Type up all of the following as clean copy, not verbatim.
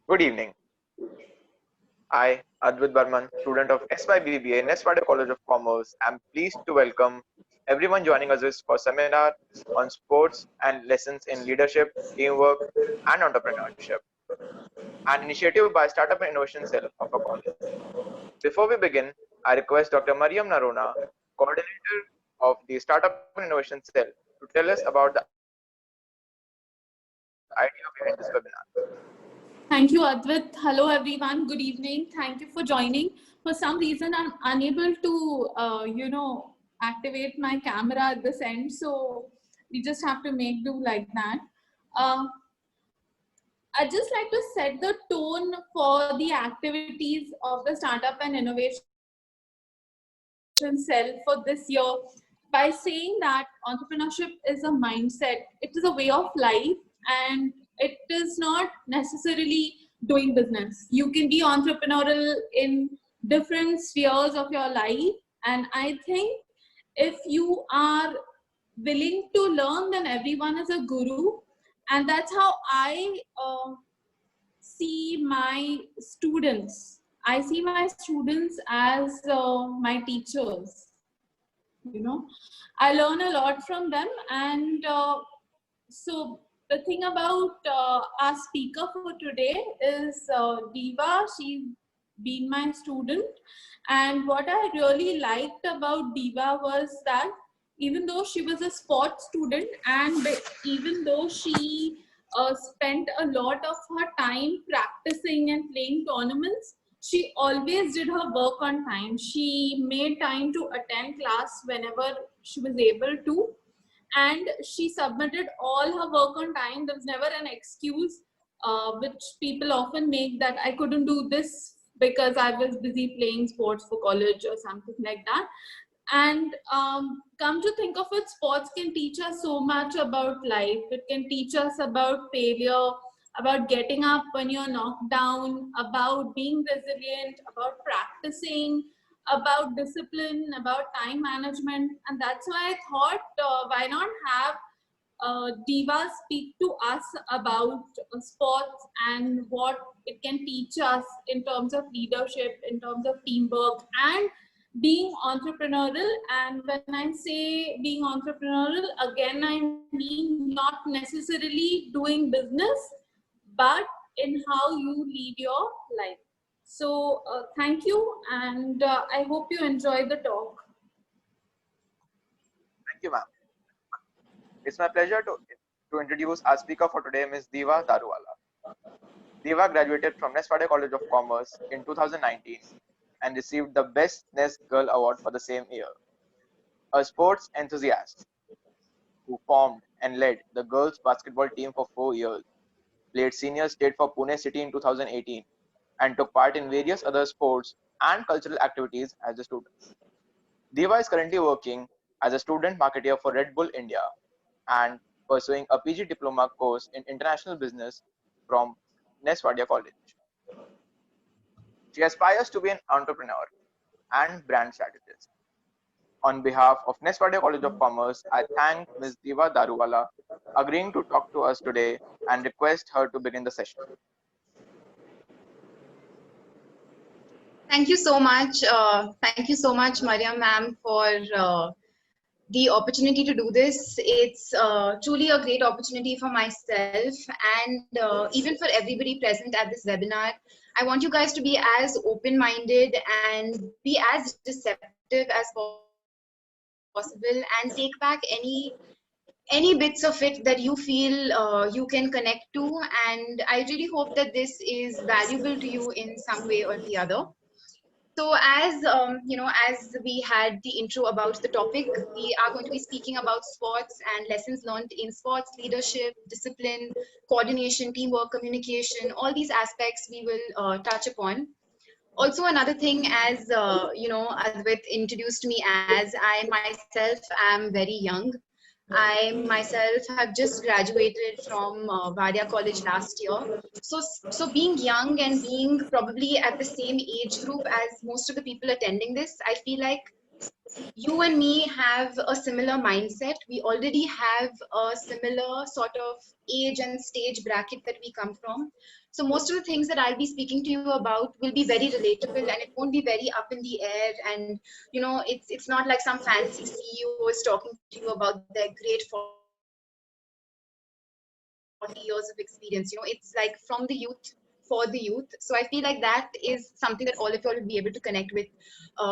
Good evening. I, Advait Barman, student of SYBBA, Neswada College of Commerce, am pleased to welcome everyone joining us for seminar on sports and lessons in leadership, teamwork, and entrepreneurship, an initiative by Startup and Innovation Cell of our college. Before we begin, I request Dr. Mariam Narona, coordinator of the Startup and Innovation Cell, to tell us about the idea behind this webinar. Thank you, Advait. Hello, everyone. Good evening. Thank you for joining. For some reason, I'm unable to, activate my camera at this end. So we just have to make do like that. Uh, I'd just like to set the tone for the activities of the Startup and Innovation Cell for this year by saying that entrepreneurship is a mindset, it is a way of life, and it is not necessarily doing business. You can be entrepreneurial in different spheres of your life, and I think if you are willing to learn, then everyone is a guru, and that's how I see my students. I see my students as my teachers. I learn a lot from them, and so the thing about our speaker for today is Diva. She's been my student, and what I really liked about Diva was that even though she was a sports student, and even though she spent a lot of her time practicing and playing tournaments, she always did her work on time. She made time to attend class whenever she was able to, and she submitted all her work on time. There was never an excuse, which people often make, that I couldn't do this because I was busy playing sports for college or something like that. And come to think of it, sports can teach us so much about life. It can teach us about failure, about getting up when you're knocked down, about being resilient, about practicing, about discipline, about time management. And that's why I thought, why not have Diva speak to us about sports and what it can teach us in terms of leadership, in terms of teamwork, and being entrepreneurial. And when I say being entrepreneurial, again, I mean not necessarily doing business, but in how you lead your life. So thank you, and I hope you enjoy the talk. Thank you, ma'am. It's my pleasure to introduce our speaker for today, Ms. Diva Daruwala. Diva graduated from Neswada College of Commerce in 2019 and received the Best Nest Girl Award for the same year. A sports enthusiast who formed and led the girls basketball team for 4 years, played senior state for Pune City in 2018, and took part in various other sports and cultural activities as a student. Diva is currently working as a student marketer for Red Bull India and pursuing a PG diploma course in international business from Neswadia College. She aspires to be an entrepreneur and brand strategist. On behalf of Neswadia College of Commerce, I thank Ms. Diva Daruwala agreeing to talk to us today and request her to begin the session. Thank you so much. Thank you so much, Mariam ma'am, for the opportunity to do this. It's truly a great opportunity for myself and even for everybody present at this webinar. I want you guys to be as open-minded and be as receptive as possible and take back any bits of it that you feel you can connect to. And I really hope that this is valuable to you in some way or the other. So as as we had the intro about the topic, we are going to be speaking about sports and lessons learned in sports, leadership, discipline, coordination, teamwork, communication. All these aspects we will touch upon. Also, another thing, as Advait introduced me as, I myself am very young. I myself have just graduated from Vadia College last year. So being young and being probably at the same age group as most of the people attending this, I feel like you and me have a similar mindset. We already have a similar sort of age and stage bracket that we come from. So most of the things that I'll be speaking to you about will be very relatable, and it won't be very up in the air. And it's not like some fancy CEO is talking to you about their great 40 years of experience. It's like from the youth for the youth. So I feel like that is something that all of y'all will be able to connect with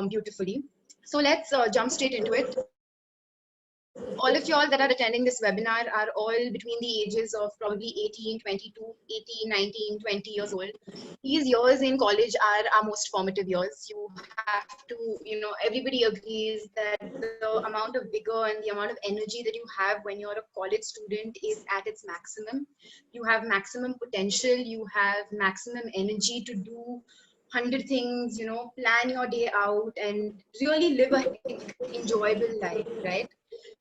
beautifully. So let's jump straight into it. All of y'all that are attending this webinar are all between the ages of probably 18, 22, 18, 19, 20 years old. These years in college are our most formative years. You have to, everybody agrees that the amount of vigor and the amount of energy that you have when you're a college student is at its maximum. You have maximum potential, you have maximum energy to do 100 things, plan your day out and really live a hectic, enjoyable life, right?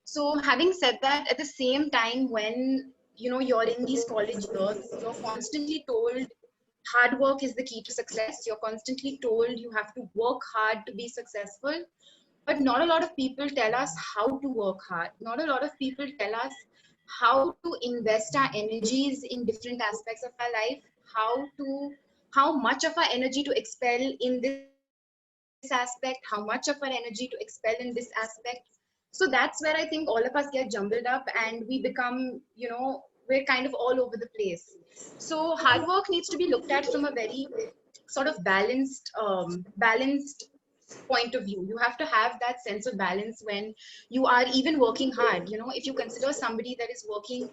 So having said that, at the same time, when you're in these college years, you're constantly told hard work is the key to success. You're constantly told you have to work hard to be successful. But not a lot of people tell us how to work hard. Not a lot of people tell us how to invest our energies in different aspects of our life, how much of our energy to expel in this aspect, how much of our energy to expel in this aspect. So that's where I think all of us get jumbled up and we become, we're kind of all over the place. So hard work needs to be looked at from a very sort of balanced point of view. You have to have that sense of balance when you are even working hard. If you consider somebody that is working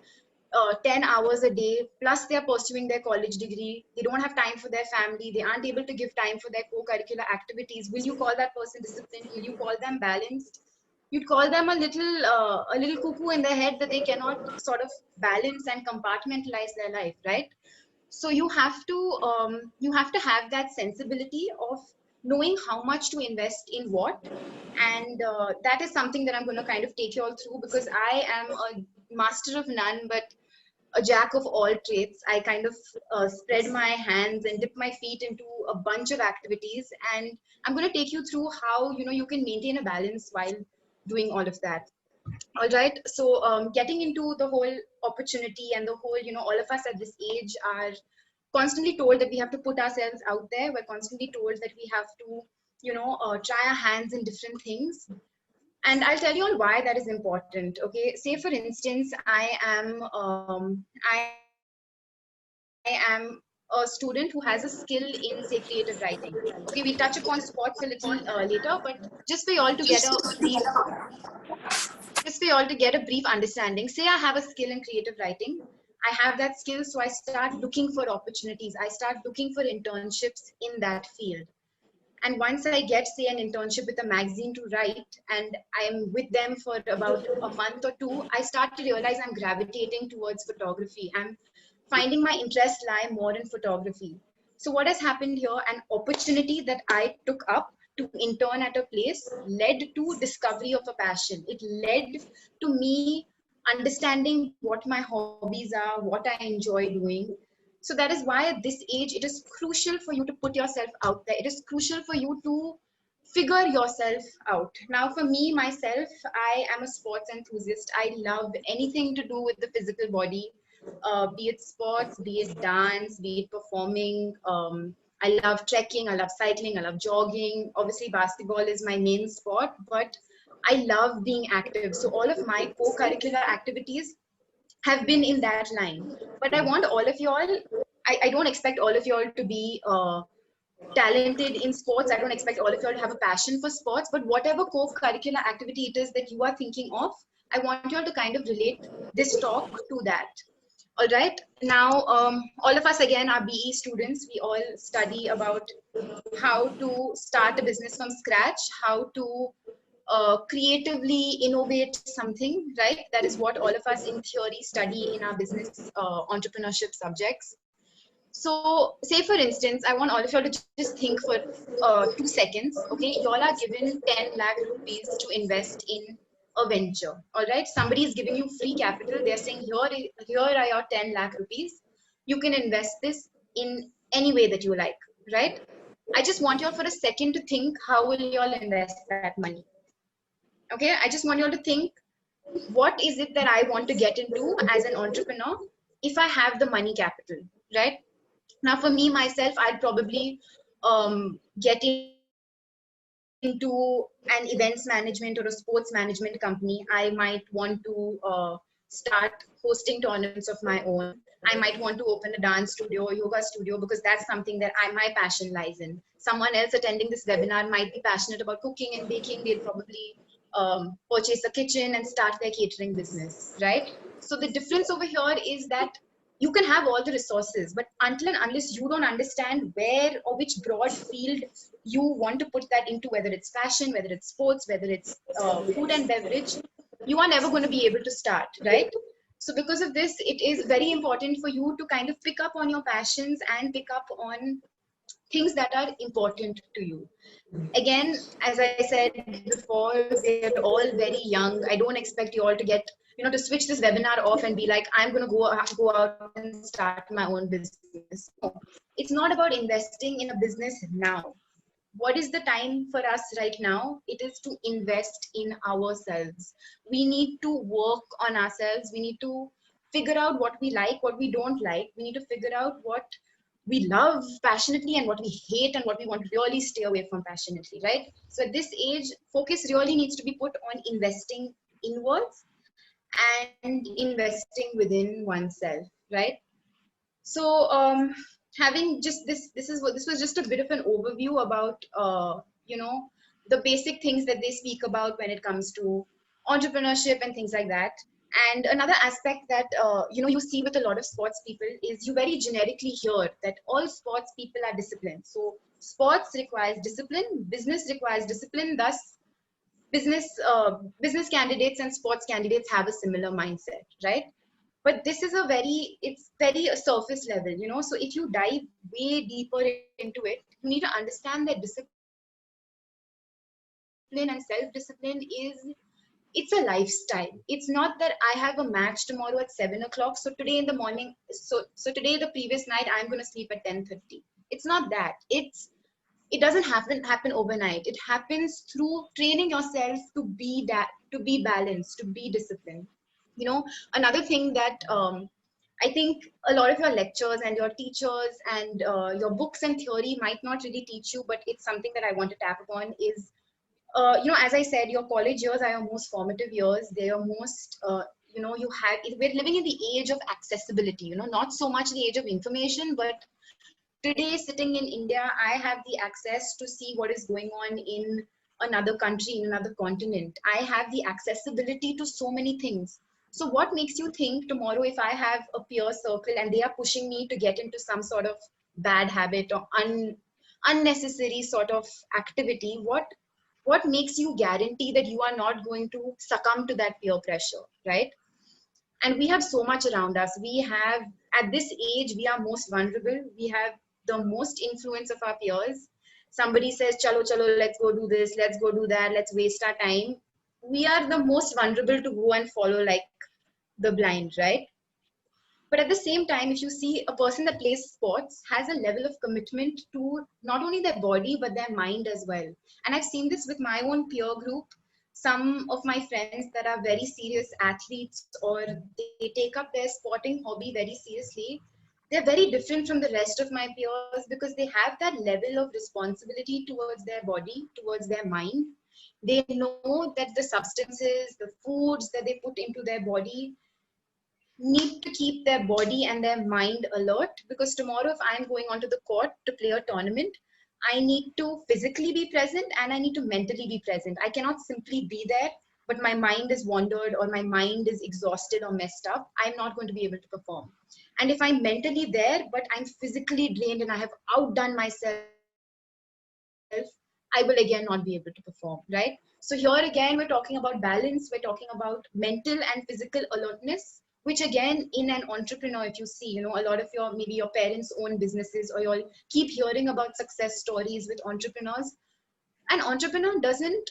10 hours a day, plus they're pursuing their college degree, they don't have time for their family, they aren't able to give time for their co-curricular activities, will you call that person disciplined? Will you call them balanced? You'd call them a little cuckoo in their head, that they cannot sort of balance and compartmentalize their life, right? So you have to have that sensibility of knowing how much to invest in what. And that is something that I'm going to kind of take you all through, because I am a master of none but a jack of all trades. I kind of spread my hands and dip my feet into a bunch of activities, and I'm going to take you through how you can maintain a balance while doing all of that. All right. So getting into the whole opportunity and the whole, all of us at this age are constantly told that we have to put ourselves out there. We're constantly told that we have to, try our hands in different things. And I'll tell you all why that is important. Okay. Say for instance, I am a student who has a skill in, say, creative writing. Okay. We touch upon sports a little later, but just for y'all to get a brief understanding, say I have a skill in creative writing. I have that skill, so I start looking for opportunities. I start looking for internships in that field. And once I get, say, an internship with a magazine to write, and I'm with them for about a month or two, I start to realize I'm gravitating towards photography. I'm finding my interest lie more in photography. So what has happened here? An opportunity that I took up to intern at a place led to discovery of a passion. It led to me understanding what my hobbies are, what I enjoy doing. So that is why at this age, it is crucial for you to put yourself out there. It is crucial for you to figure yourself out. Now, for me, myself, I am a sports enthusiast. I love anything to do with the physical body, be it sports, be it dance, be it performing. I love trekking, I love cycling, I love jogging. Obviously, basketball is my main sport, but I love being active. So all of my co-curricular activities have been in that line. But I want all of y'all, I don't expect all of y'all to be talented in sports. I don't expect all of y'all to have a passion for sports, but whatever co-curricular activity it is that you are thinking of, I want y'all to kind of relate this talk to that. All right. Now, all of us again are BE students. We all study about how to start a business from scratch, how to creatively innovate something, right? That is what all of us in theory study in our business entrepreneurship subjects. So, say for instance, I want all of y'all to just think for 2 seconds. Okay, y'all are given 10 lakh rupees to invest in a venture. All right, somebody is giving you free capital. They're saying, here are your 10 lakh rupees. You can invest this in any way that you like, right? I just want y'all for a second to think, how will y'all invest that money? Okay, I just want you all to think, what is it that I want to get into as an entrepreneur if I have the money capital, right? Now, for me, myself, I'd probably get into an events management or a sports management company. I might want to start hosting tournaments of my own. I might want to open a dance studio, yoga studio, because that's something that my passion lies in. Someone else attending this webinar might be passionate about cooking and baking. They'll probably purchase a kitchen and start their catering business, right? So the difference over here is that you can have all the resources, but until and unless you don't understand where or which broad field you want to put that into, whether it's fashion, whether it's sports, whether it's food and beverage, you are never going to be able to start, right? So because of this, it is very important for you to kind of pick up on your passions and pick up on things that are important to you. Again, as I said before, they're all very young. I don't expect you all to get, to switch this webinar off and be like, I'm going to go out and start my own business. No, it's not about investing in a business now. What is the time for us right now? It is to invest in ourselves. We need to work on ourselves. We need to figure out what we like, what we don't like. We need to figure out what we love passionately and what we hate and what we want to really stay away from passionately, right? So at this age, focus really needs to be put on investing inwards and investing within oneself, right? So having just this was just a bit of an overview about the basic things that they speak about when it comes to entrepreneurship and things like that. And another aspect that you see with a lot of sports people is you very generically hear that all sports people are disciplined. So sports requires discipline, business requires discipline. Thus, business candidates and sports candidates have a similar mindset, right? But this is it's very a surface level, so if you dive way deeper into it, you need to understand that discipline and self-discipline it's a lifestyle. It's not that I have a match tomorrow at 7 o'clock, so today in the morning, so today the previous night I'm going to sleep at 10:30. It's not that. It doesn't happen overnight. It happens through training yourself to be balanced, to be disciplined. Another thing that I think a lot of your lectures and your teachers and your books and theory might not really teach you, but it's something that I want to tap upon is, as I said, your college years are your most formative years. They are most, we're living in the age of accessibility, not so much the age of information, but today sitting in India, I have the access to see what is going on in another country, in another continent. I have the accessibility to so many things. So what makes you think tomorrow if I have a peer circle and they are pushing me to get into some sort of bad habit or unnecessary sort of activity, what makes you guarantee that you are not going to succumb to that peer pressure, right? And we have so much around us. We have, at this age, we are most vulnerable. We have the most influence of our peers. Somebody says, chalo, chalo, let's go do this, let's go do that, let's waste our time. We are the most vulnerable to go and follow like the blind, right? But at the same time, if you see a person that plays sports has a level of commitment to not only their body, but their mind as well. And I've seen this with my own peer group. Some of my friends that are very serious athletes or they take up their sporting hobby very seriously, they're very different from the rest of my peers because they have that level of responsibility towards their body, towards their mind. They know that the substances, the foods that they put into their body need to keep their body and their mind alert, because tomorrow if I'm going onto the court to play a tournament, I need to physically be present and I need to mentally be present. I cannot simply be there but my mind is wandered or my mind is exhausted or messed up. I'm not going to be able to perform. And if I'm mentally there but I'm physically drained and I have outdone myself, I will again not be able to perform, right? So here again, we're talking about balance. We're talking about mental and physical alertness, which again, in an entrepreneur, if you see, a lot of maybe your parents own businesses or you'll keep hearing about success stories with entrepreneurs. An entrepreneur doesn't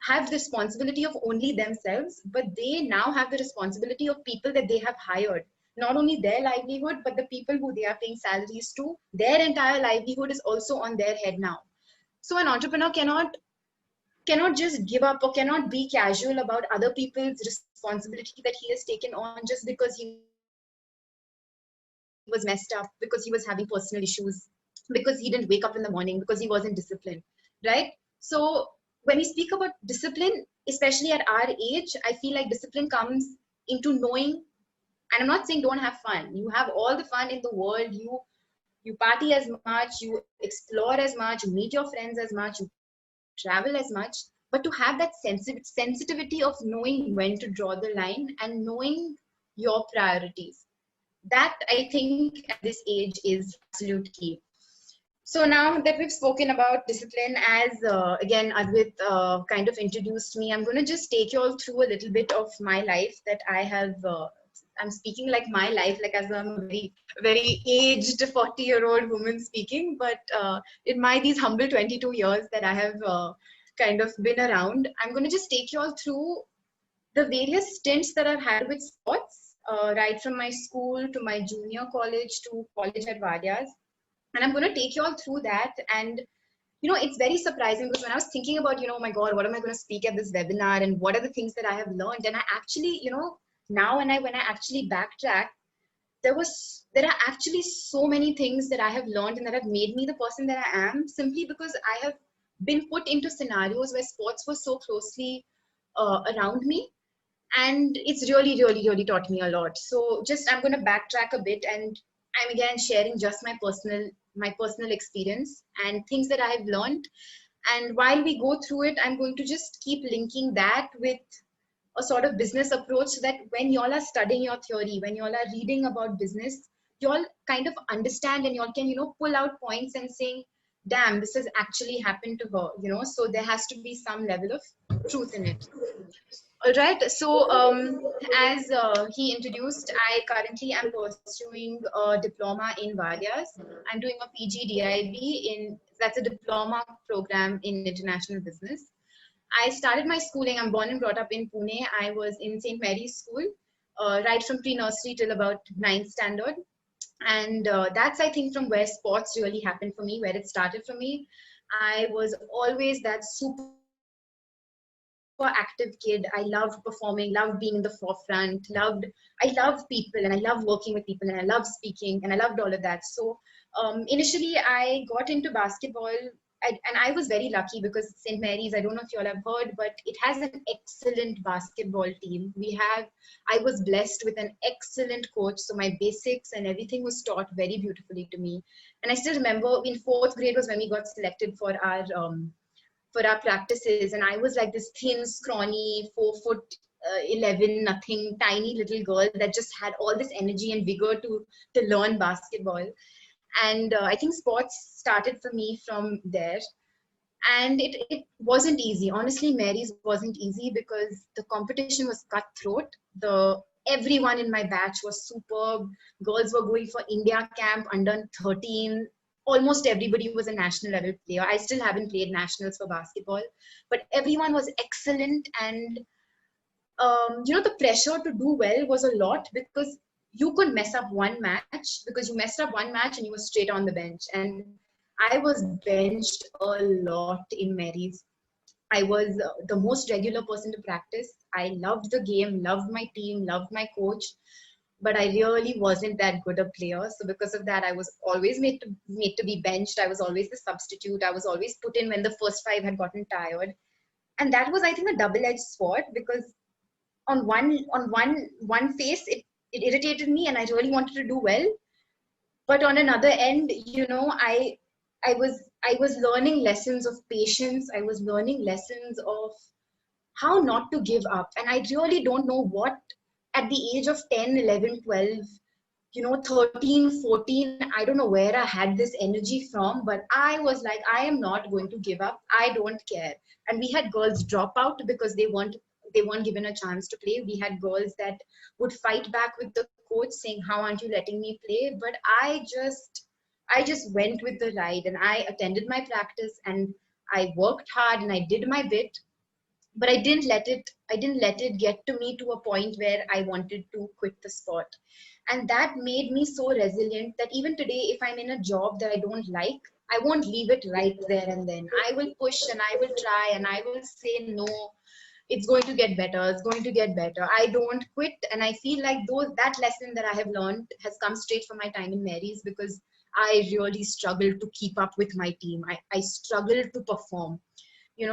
have the responsibility of only themselves, but they now have the responsibility of people that they have hired. Not only their livelihood, but the people who they are paying salaries to, their entire livelihood is also on their head now. So an entrepreneur cannot cannot just give up or cannot be casual about other people's responsibility that he has taken on just because he was messed up, because he was having personal issues, because he didn't wake up in the morning, because he wasn't disciplined, right? So when we speak about discipline, especially at our age, I feel like discipline comes into knowing, and I'm not saying don't have fun. You have all the fun in the world. You party as much, you explore as much, you meet your friends as much, you travel as much, but to have that sensitivity of knowing when to draw the line and knowing your priorities, that I think at this age is absolute key. So now that we've spoken about discipline, as again Advait kind of introduced me, I'm going to just take you all through a little bit of my life that I have. I'm speaking like my life, like as I'm a very aged 40-year-old woman speaking, but in my these humble 22 years that I have kind of been around, I'm going to just take you all through the various stints that I've had with sports, right from my school to my junior college to college at Vadias. And I'm going to take you all through that. And it's very surprising because when I was thinking about, oh my God, what am I going to speak at this webinar and what are the things that I have learned? And I actually, now when I actually backtrack, there are actually so many things that I have learned and that have made me the person that I am, simply because I have been put into scenarios where sports was so closely around me, and it's really taught me a lot. So just I'm going to backtrack a bit, and I'm again sharing just my personal experience and things that I have learned. And while we go through it, I'm going to just keep linking that with a sort of business approach, so that when y'all are studying your theory, when y'all are reading about business, y'all kind of understand and y'all can pull out points and saying, damn, this has actually happened to her, so there has to be some level of truth in it. All right. So, as he introduced, I currently am pursuing a diploma in Valias. I'm doing a PGDIB that's a diploma program in international business. I started my schooling. I'm born and brought up in Pune. I was in St. Mary's School, right from pre-nursery till about 9th standard. And that's, I think, from where sports really happened for me, where it started for me. I was always that super active kid. I loved performing, loved being in the forefront, I love people, and I love working with people, and I love speaking, and I loved all of that. So initially I got into basketball, and I was very lucky because St. Mary's, I don't know if you all have heard, but it has an excellent basketball team. I was blessed with an excellent coach, so my basics and everything was taught very beautifully to me. And I still remember in 4th grade was when we got selected for our practices, and I was like this thin, scrawny, 4 foot 11, nothing, tiny little girl that just had all this energy and vigor to learn basketball. And I think sports started for me from there. And it wasn't easy. Honestly, Mary's wasn't easy because the competition was cutthroat. Everyone in my batch was superb. Girls were going for India camp under 13. Almost everybody was a national level player. I still haven't played nationals for basketball, but everyone was excellent. And the pressure to do well was a lot, because you could mess up one match, because you messed up one match and you were straight on the bench. And I was benched a lot in Mary's. I was the most regular person to practice. I loved the game, loved my team, loved my coach, but I really wasn't that good a player. So because of that, I was always made to be benched. I was always the substitute. I was always put in when the first 5 had gotten tired. And that was, I think, a double-edged sword, because on one face it irritated me and I really wanted to do well, but on another end, I was learning lessons of patience. I was learning lessons of how not to give up. And I really don't know what, at the age of 10, 11, 12, 13, 14, I don't know where I had this energy from, but I was like, I am not going to give up. I don't care. And we had girls drop out because they weren't given a chance to play. We had girls that would fight back with the coach saying, how aren't you letting me play? But I just went with the ride, and I attended my practice, and I worked hard, and I did my bit, but I didn't let it get to me to a point where I wanted to quit the sport. And that made me so resilient that even today, if I'm in a job that I don't like, I won't leave it right there and then. I will push and I will try and I will say no. It's going to get better. It's going to get better. I don't quit. And I feel like that lesson that I have learned has come straight from my time in Mary's, because I really struggled to keep up with my team. I struggled to perform,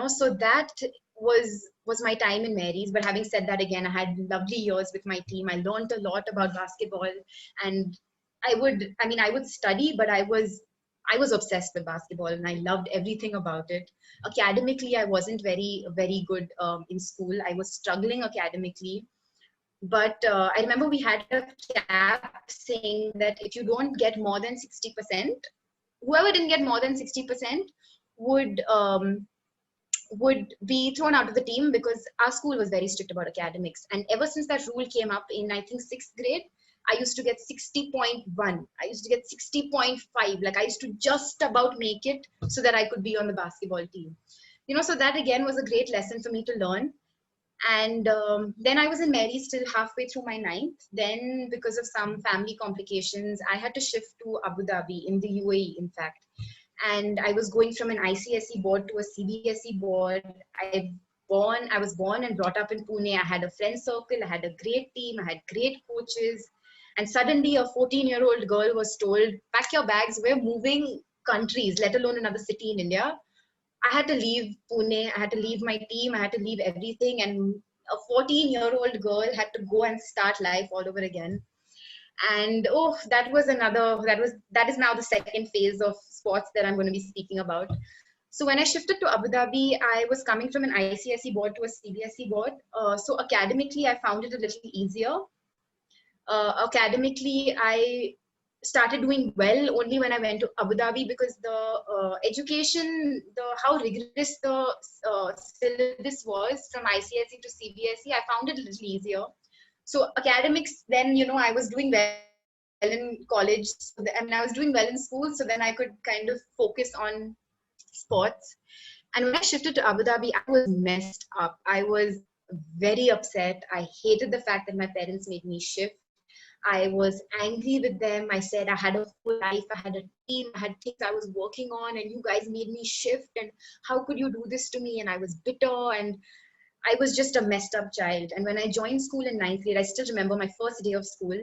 so that was my time in Mary's. But having said that, again, I had lovely years with my team. I learned a lot about basketball, and I would study, but I was obsessed with basketball and I loved everything about it. Academically, I wasn't very good in school. I was struggling academically, but I remember we had a cap saying that if you don't get more than 60%, whoever didn't get more than 60% would be thrown out of the team, because our school was very strict about academics. And ever since that rule came up in, I think, 6th grade, I used to get 60.1. I used to get 60.5. Like, I used to just about make it so that I could be on the basketball team. So that again was a great lesson for me to learn. And then I was in Mary's till halfway through my 9th. Then, because of some family complications, I had to shift to Abu Dhabi in the UAE, in fact. And I was going from an ICSE board to a CBSE board. I was born and brought up in Pune. I had a friend circle. I had a great team. I had great coaches. And suddenly a 14-year-old girl was told, pack your bags, we're moving countries, let alone another city in India. I had to leave Pune. I had to leave my team. I had to leave everything. And a 14-year-old girl had to go and start life all over again. And that is now the second phase of sports that I'm going to be speaking about. So when I shifted to Abu Dhabi, I was coming from an ICSE board to a CBSE board. So academically, I found it a little easier. Academically, I started doing well only when I went to Abu Dhabi, because the education, how rigorous the syllabus was from ICSE to CBSE, I found it a little easier. So academics, then, I was doing well in college. I was doing well in school, so then I could kind of focus on sports. And when I shifted to Abu Dhabi, I was messed up. I was very upset. I hated the fact that my parents made me shift. I was angry with them. I said I had a whole life, I had a team, I had things I was working on, and you guys made me shift, and how could you do this to me? And I was bitter, and I was just a messed up child. And when I joined school in 9th grade, I still remember my first day of school.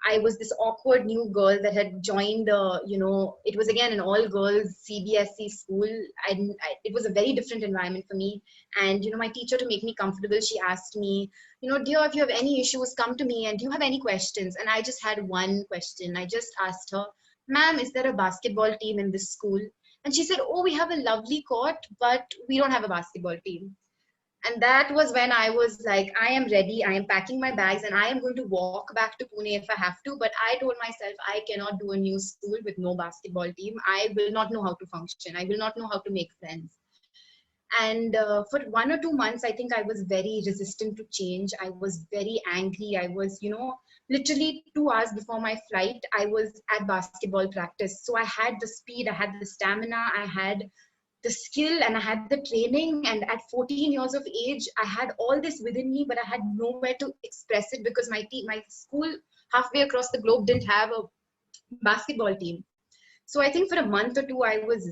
I was this awkward new girl that had joined, it was again an all-girls CBSE school. It was a very different environment for me. And, my teacher, to make me comfortable, she asked me, dear, if you have any issues, come to me. And do you have any questions? And I just had one question. I just asked her, ma'am, is there a basketball team in this school? And she said, oh, we have a lovely court, but we don't have a basketball team. And that was when I was like, I am ready. I am packing my bags and I am going to walk back to Pune if I have to. But I told myself, I cannot do a new school with no basketball team. I will not know how to function. I will not know how to make friends. And for 1 or 2 months, I think I was very resistant to change. I was very angry. I was, literally 2 hours before my flight, I was at basketball practice. So I had the speed, I had the stamina, I had the skill, and I had the training. And at 14 years of age, I had all this within me, but I had nowhere to express it, because my school halfway across the globe didn't have a basketball team. So I think for a month or two, I was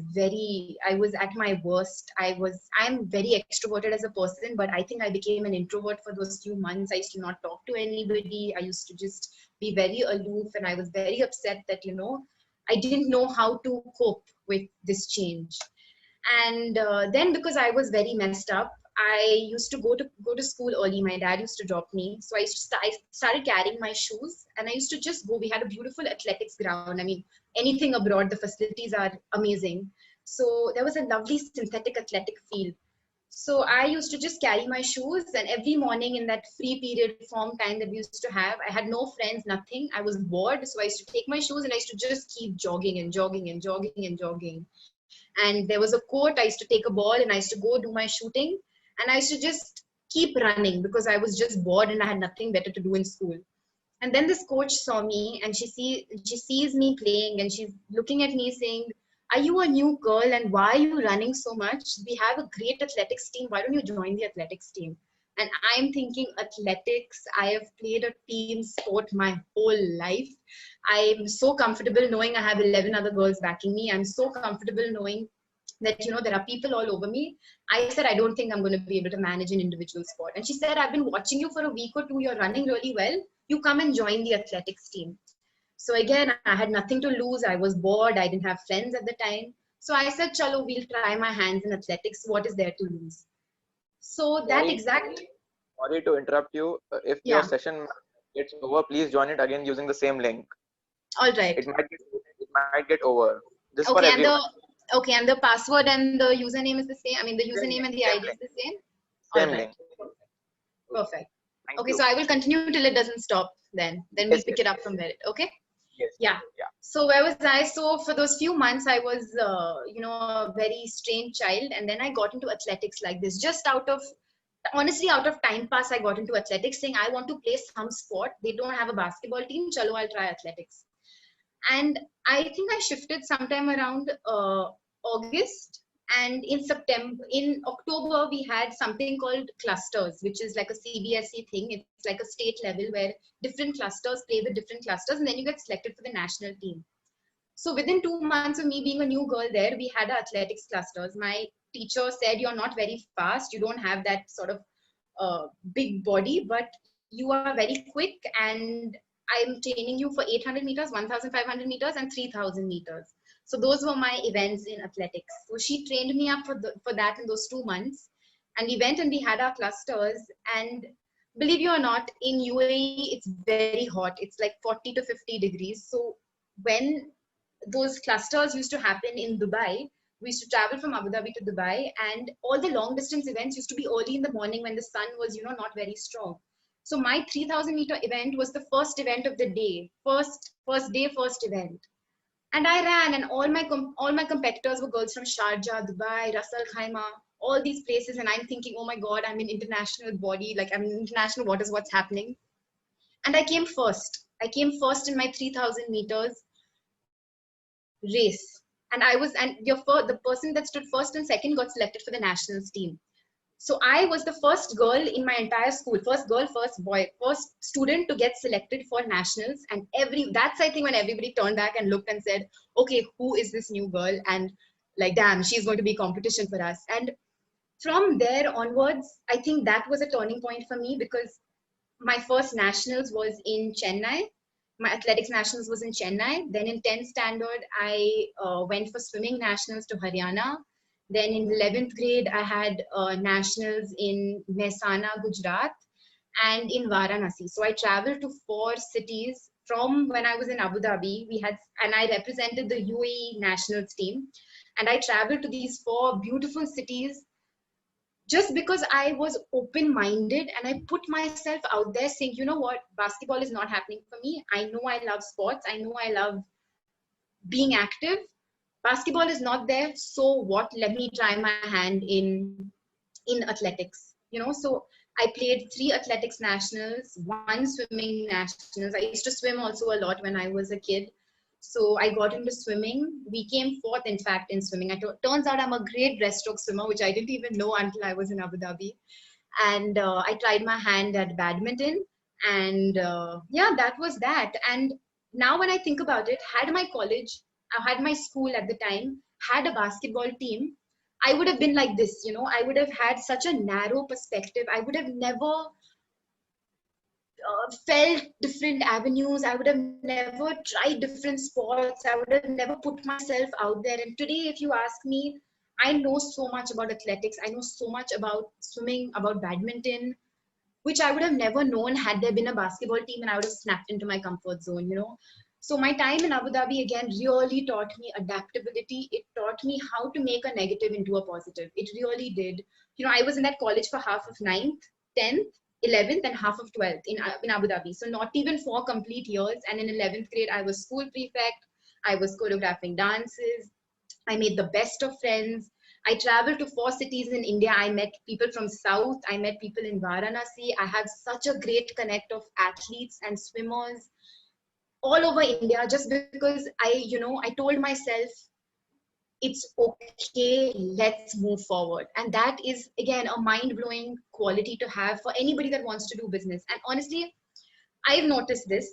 at my worst. I'm very extroverted as a person, but I think I became an introvert for those few months. I used to not talk to anybody. I used to just be very aloof, and I was very upset that, I didn't know how to cope with this change. And then, because I was very messed up, I used to go to school early. My dad used to drop me. So I started carrying my shoes, and I used to just go. We had a beautiful athletics ground. I mean, anything abroad, the facilities are amazing. So there was a lovely synthetic athletic field. So I used to just carry my shoes, and every morning in that free period form time that we used to have, I had no friends, nothing. I was bored. So I used to take my shoes and I used to just keep jogging and jogging and jogging and jogging. And there was a court. I used to take a ball and I used to go do my shooting. And I used to just keep running because I was just bored and I had nothing better to do in school. And then this coach saw me, and she sees me playing, and she's looking at me saying, are you a new girl, and why are you running so much? We have a great athletics team. Why don't you join the athletics team? And I'm thinking athletics. I have played a team sport my whole life. I'm so comfortable knowing I have 11 other girls backing me. I'm so comfortable knowing that, there are people all over me. I said, I don't think I'm going to be able to manage an individual sport. And she said, I've been watching you for a week or two. You're running really well. You come and join the athletics team. So again, I had nothing to lose. I was bored. I didn't have friends at the time. So I said, chalo, we'll try my hands in athletics. What is there to lose? So that Sorry, exact, sorry to interrupt you. If your yeah, session gets over, please join it again using the same link. all right. It might get over. This is for Okay, everyone. and the password and the username is the same. I mean, the Same username link. and the Same ID is link. the same. All Same right, link. perfect. Thank Okay, you. so I will continue till it doesn't stop. Then we'll Yes. pick Yes. it up from there. Okay. Yes. Yeah. Yeah. So where was I? So for those few months, I was, a very strange child, and then I got into athletics like this, just honestly, out of time pass. I got into athletics, saying I want to play some sport. They don't have a basketball team. Chalo, I'll try athletics. And I think I shifted sometime around August. And in October, we had something called clusters, which is like a CBSE thing. It's like a state level where different clusters play with different clusters, and then you get selected for the national team. So within 2 months of me being a new girl there, we had our athletics clusters. My teacher said, "You're not very fast. You don't have that sort of big body, but you are very quick, and I'm training you for 800 meters, 1,500 meters, and 3,000 meters." So those were my events in athletics. So she trained me up for that in those 2 months. And we went and we had our clusters. And believe you or not, in UAE, it's very hot. It's like 40 to 50 degrees. So when those clusters used to happen in Dubai, we used to travel from Abu Dhabi to Dubai, and all the long distance events used to be early in the morning when the sun was, not very strong. So my 3,000-meter event was the first event of the day, first day, first event. And I ran, and all my competitors were girls from Sharjah, Dubai, Ras Al Khaimah, all these places. And I'm thinking, oh my God, I'm in international body, like I'm in international waters, what's happening? And I came first. I came first in my 3,000 meters race. And the person that stood first and second got selected for the nationals team. So I was the first girl in my entire school, first girl, first boy, first student to get selected for nationals. And that's, I think, when everybody turned back and looked and said, okay, who is this new girl? And like, damn, she's going to be competition for us. And from there onwards, I think that was a turning point for me, because my first nationals was in Chennai. My athletics nationals was in Chennai. Then in 10th standard, I went for swimming nationals to Haryana. Then in 11th grade, I had nationals in Mehsana, Gujarat, and in Varanasi. So I traveled to 4 cities from when I was in Abu Dhabi. And I represented the UAE nationals team. And I traveled to these 4 beautiful cities just because I was open minded and I put myself out there saying, you know what, basketball is not happening for me. I know I love sports. I know I love being active. Basketball is not there. So what? Let me try my hand in athletics. So I played 3 athletics nationals, 1 swimming nationals. I used to swim also a lot when I was a kid. So I got into swimming. We came fourth, in fact, in swimming. Turns out I'm a great breaststroke swimmer, which I didn't even know until I was in Abu Dhabi. And I tried my hand at badminton. And yeah, that was that. And now when I think about it, had my school at the time, had a basketball team, I would have been like this, I would have had such a narrow perspective. I would have never felt different avenues. I would have never tried different sports. I would have never put myself out there. And today, if you ask me, I know so much about athletics. I know so much about swimming, about badminton, which I would have never known had there been a basketball team, and I would have snapped into my comfort zone. So my time in Abu Dhabi again really taught me adaptability. It taught me how to make a negative into a positive. It really did. I was in that college for half of ninth, 10th, 11th, and half of 12th in Abu Dhabi. So not even 4 complete years. And in 11th grade, I was school prefect. I was choreographing dances. I made the best of friends. I traveled to 4 cities in India. I met people from South. I met people in Varanasi. I have such a great connect of athletes and swimmers all over India, just because I told myself, it's okay, let's move forward. And that is again a mind-blowing quality to have for anybody that wants to do business. And honestly, I've noticed this.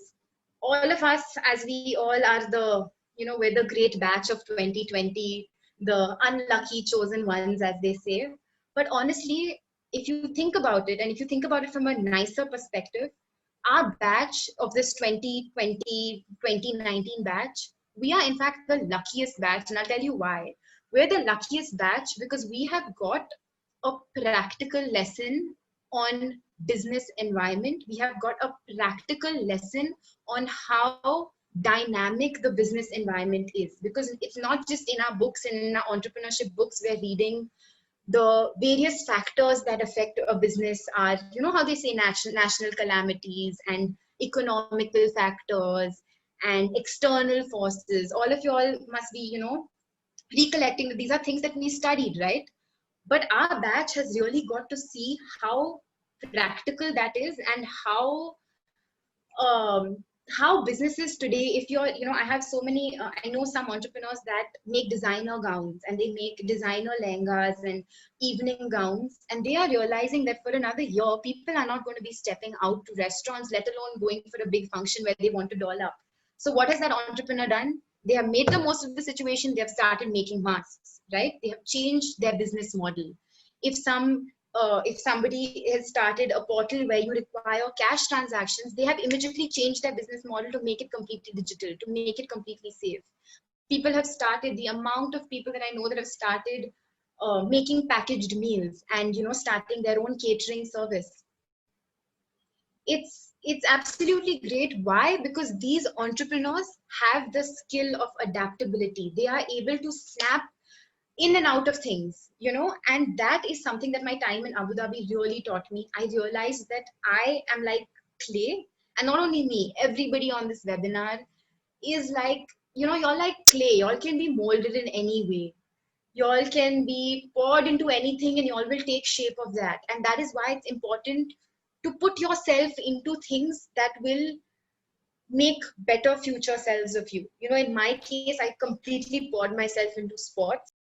All of us, as we all are the, we're the great batch of 2020, the unlucky chosen ones, as they say. But honestly, if you think about it, and if you think about it from a nicer perspective, our batch of this 2020, 2019 batch, we are in fact the luckiest batch. And I'll tell you why. We're the luckiest batch because we have got a practical lesson on business environment. We have got a practical lesson on how dynamic the business environment is, because it's not just in our books and in our entrepreneurship books we're reading the various factors that affect a business are, how they say national calamities and economical factors and external forces. All of you all must be, recollecting that these are things that we studied, right? But our batch has really got to see how practical that is, and um, how businesses today, if you're, I have so many, I know some entrepreneurs that make designer gowns and they make designer lehengas and evening gowns, and they are realizing that for another year, people are not going to be stepping out to restaurants, let alone going for a big function where they want to doll up. So what has that entrepreneur done? They have made the most of the situation. They have started making masks, right? They have changed their business model. If somebody has started a portal where you require cash transactions, they have immediately changed their business model to make it completely digital, to make it completely safe. People have started, the amount of people that I know that have started making packaged meals and, starting their own catering service. It's absolutely great. Why? Because these entrepreneurs have the skill of adaptability. They are able to snap in and out of things, and that is something that my time in Abu Dhabi really taught me. I realized that I am like clay, and not only me, everybody on this webinar is like, you're like clay. Y'all can be molded in any way. Y'all can be poured into anything and y'all will take shape of that. And that is why it's important to put yourself into things that will make better future selves of you. In my case, I completely poured myself into sports.